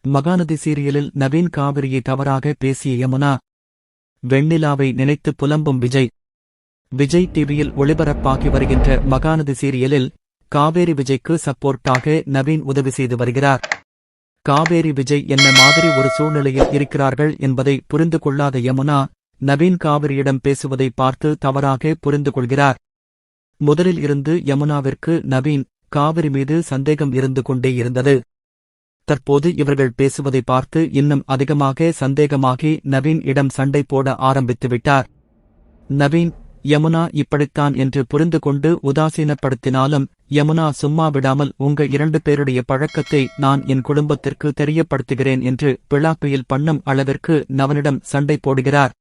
மகாநதி சீரியலில் நவீன் காவிரியை தவறாக பேசிய யமுனா. வெண்ணிலாவை நினைத்து புலம்பும் விஜய். விஜய் டிவியில் ஒளிபரப்பாகி வருகின்ற மகாநதி சீரியலில் காவேரி விஜய்க்கு சப்போர்ட்டாக நவீன் உதவி செய்து வருகிறார். காவேரி விஜய் என்ன மாதிரி ஒரு சூழ்நிலையில் இருக்கிறார்கள் என்பதை புரிந்து கொள்ளாத யமுனா, நவீன் காவிரியிடம் பேசுவதை பார்த்து தவறாக புரிந்து கொள்கிறார். முதலில் இருந்து யமுனாவிற்கு நவீன், காவிரி மீது சந்தேகம் இருந்து கொண்டே இருந்தது. தற்போது இவர்கள் பேசுவதை பார்த்து இன்னும் அதிகமாக சந்தேகமாகி நவீன் இடம் சண்டை போட ஆரம்பித்துவிட்டார். நவீன், யமுனா இப்படித்தான் என்று புரிந்து கொண்டு உதாசீனப்படுத்தினாலும் யமுனா சும்மா விடாமல் உங்க 2 பேருடைய பழக்கத்தை நான் என் குடும்பத்திற்கு தெரியப்படுத்துகிறேன் என்று பிளாப்பியில் பண்ணும் அளவிற்கு நவனிடம் சண்டை போடுகிறார்.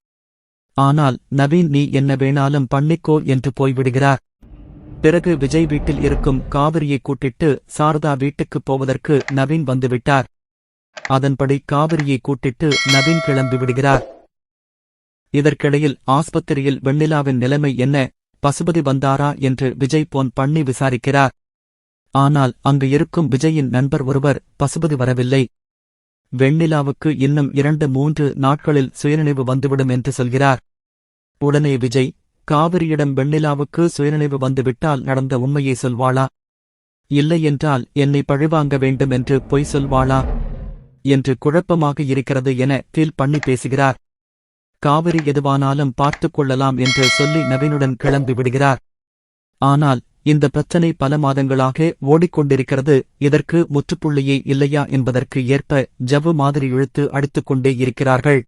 ஆனால் நவீன் நீ என்ன வேணாலும் பண்ணிக்கோ என்று போய்விடுகிறார். பிறகு விஜய் வீட்டில் இருக்கும் காவிரியை கூட்டிட்டு சாரதா வீட்டுக்குப் போவதற்கு நவீன் வந்துவிட்டார். அதன்படி காவிரியை கூட்டிட்டு நவீன் கிளம்பி விடுகிறார். இதற்கிடையில் ஆஸ்பத்திரியில் வெண்ணிலாவின் நிலைமை என்ன, பசுபதி வந்தாரா என்று விஜய் போன் பண்ணி விசாரிக்கிறார். ஆனால் அங்கு இருக்கும் விஜயின் நண்பர் ஒருவர் பசுபதி வரவில்லை, வெண்ணிலாவுக்கு இன்னும் 2-3 நாட்களில் சுயநினைவு வந்துவிடும் என்று சொல்கிறார். உடனே விஜய், காவிரியிடம் வெண்ணிலாவுக்கு சுயநினைவு வந்துவிட்டால் நடந்த உண்மையை சொல்வாளா, இல்லையென்றால் என்னை பழிவாங்க வேண்டும் என்று பொய் சொல்வாளா என்று குழப்பமாக இருக்கிறது என ஃபீல் பண்ணி பேசுகிறார். காவிரி எதுவானாலும் பார்த்துக் கொள்ளலாம் என்று சொல்லி நவீனுடன் கிளம்பி விடுகிறார். ஆனால் இந்த பிரச்சனை பல மாதங்களாக ஓடிக்கொண்டிருக்கிறது. இதற்கு முற்றுப்புள்ளியே இல்லையா என்பதற்கு ஏற்ப ஜவ்வு மாதிரி இழுத்து அடித்துக்கொண்டே இருக்கிறார்கள்.